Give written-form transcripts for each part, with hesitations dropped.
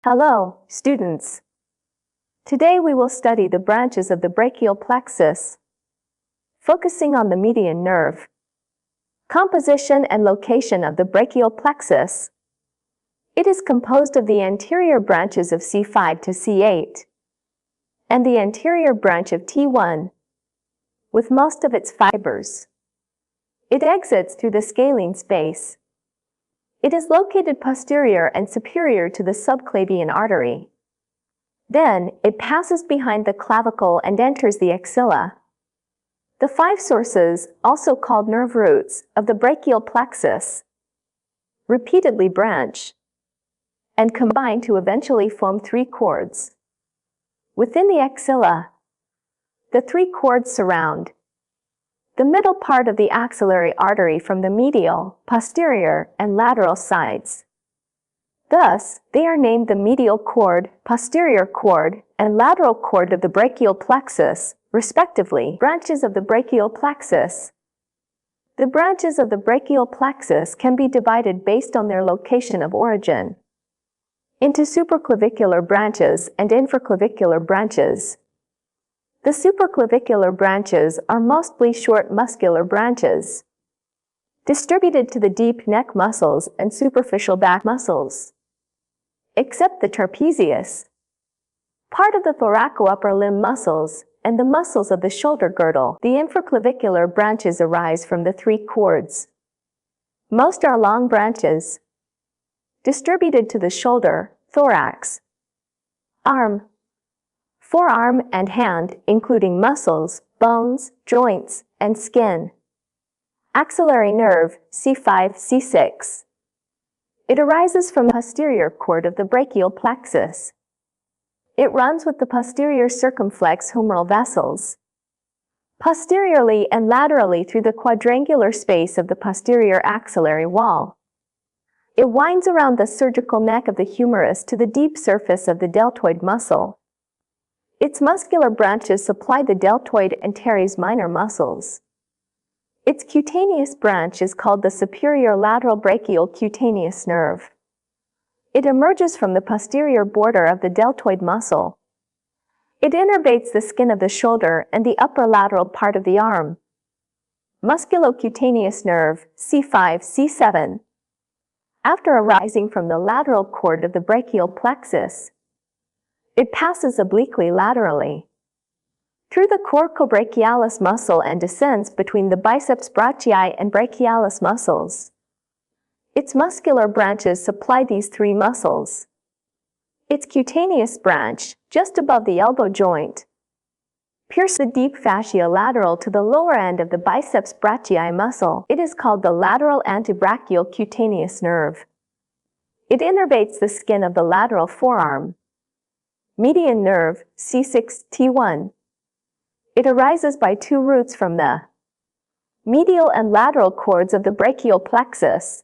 Hello, students. Today we will study the branches of the brachial plexus, focusing on the median nerve. Composition and location of the brachial plexus. It is composed of the anterior branches of C5 to C8 and the anterior branch of T1, with most of its fibers. It exits through the scalene space. It is located posterior and superior to the subclavian artery. Then, it passes behind the clavicle and enters the axilla. The 5 sources, also called nerve roots, of the brachial plexus repeatedly branch and combine to eventually form 3 cords. Within the axilla, the 3 cords surround the middle part of the axillary artery from the medial, posterior, and lateral sides. Thus, they are named the medial cord, posterior cord, and lateral cord of the brachial plexus, respectively. Branches of the brachial plexus. The branches of the brachial plexus can be divided based on their location of origin into supraclavicular branches and infraclavicular branches. The supraclavicular branches are mostly short muscular branches, distributed to the deep neck muscles and superficial back muscles. Except the trapezius, part of the thoraco-upper limb muscles, and the muscles of the shoulder girdle, the infraclavicular branches arise from the 3 cords. Most are long branches, distributed to the shoulder, thorax, arm, forearm, and hand, including muscles, bones, joints, and skin. Axillary nerve, C5, C6. It arises from the posterior cord of the brachial plexus. It runs with the posterior circumflex humeral vessels, posteriorly and laterally through the quadrangular space of the posterior axillary wall. It winds around the surgical neck of the humerus to the deep surface of the deltoid muscle. Its muscular branches supply the deltoid and teres minor muscles. Its cutaneous branch is called the superior lateral brachial cutaneous nerve. It emerges from the posterior border of the deltoid muscle. It innervates the skin of the shoulder and the upper lateral part of the arm. Musculocutaneous nerve, C5, C7. After arising from the lateral cord of the brachial plexus, it passes obliquely laterally through the coracobrachialis muscle and descends between the biceps brachii and brachialis muscles. Its muscular branches supply these 3 muscles. Its cutaneous branch, just above the elbow joint, pierces the deep fascia lateral to the lower end of the biceps brachii muscle. It is called the lateral antebrachial cutaneous nerve. It innervates the skin of the lateral forearm. Median nerve, C6, T1. It arises by 2 roots from the medial and lateral cords of the brachial plexus.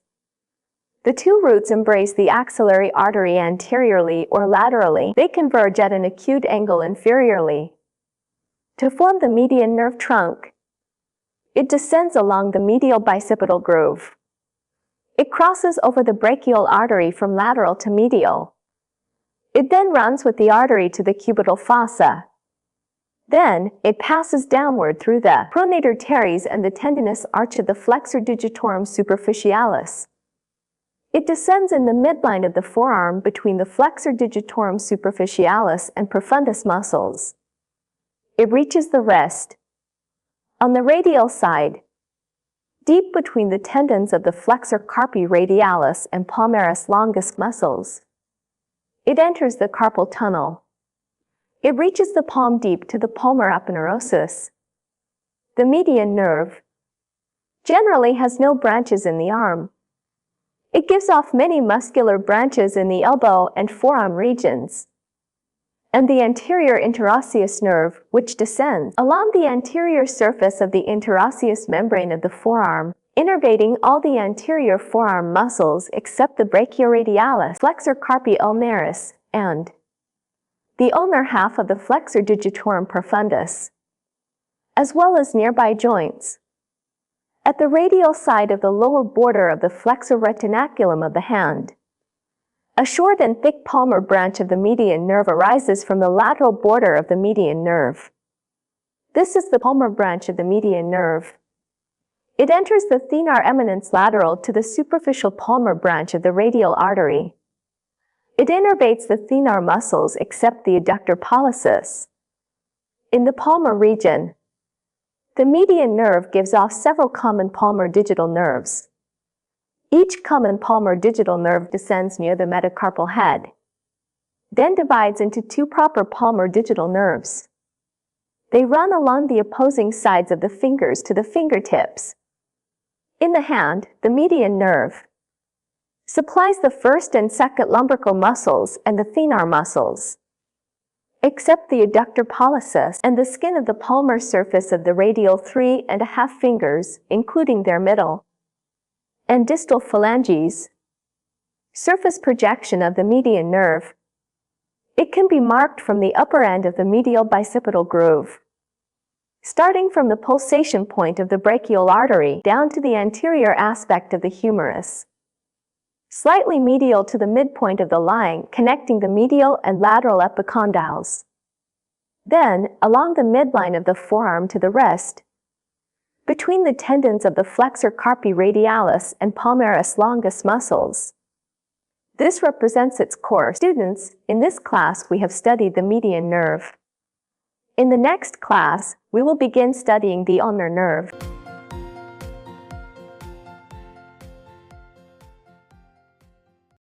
The 2 roots embrace the axillary artery anteriorly or laterally. They converge at an acute angle inferiorly to form the median nerve trunk. It descends along the medial bicipital groove. It crosses over the brachial artery from lateral to medial. It then runs with the artery to the cubital fossa. Then, it passes downward through the pronator teres and the tendinous arch of the flexor digitorum superficialis. It descends in the midline of the forearm between the flexor digitorum superficialis and profundus muscles. It reaches the wrist on the radial side, deep between the tendons of the flexor carpi radialis and palmaris longus muscles. It enters the carpal tunnel. It reaches the palm deep to the palmar aponeurosis. The median nerve generally has no branches in the arm. It gives off many muscular branches in the elbow and forearm regions. And the anterior interosseous nerve, which descends along the anterior surface of the interosseous membrane of the forearm, innervating all the anterior forearm muscles except the brachioradialis, flexor carpi ulnaris, and the ulnar half of the flexor digitorum profundus, as well as nearby joints. At the radial side of the lower border of the flexor retinaculum of the hand, A short and thick palmar branch of the median nerve arises from the lateral border of the median nerve. This is the palmar branch of the median nerve. It enters the thenar eminence lateral to the superficial palmar branch of the radial artery. It innervates the thenar muscles except the adductor pollicis. In the palmar region, the median nerve gives off several common palmar digital nerves. Each common palmar digital nerve descends near the metacarpal head, then divides into two proper palmar digital nerves. They run along the opposing sides of the fingers to the fingertips. In the hand, the median nerve supplies the first and second lumbrical muscles and the thenar muscles. Except the adductor pollicis and the skin of the palmar surface of the radial 3½ fingers, including their middle and distal phalanges. Surface projection of the median nerve. It can be marked from the upper end of the medial bicipital groove, starting from the pulsation point of the brachial artery down to the anterior aspect of the humerus, slightly medial to the midpoint of the line connecting the medial and lateral epicondyles. Then, along the midline of the forearm to the wrist, between the tendons of the flexor carpi radialis and palmaris longus muscles. This represents its core. Students, in this class we have studied the median nerve. In the next class, we will begin studying the ulnar nerve.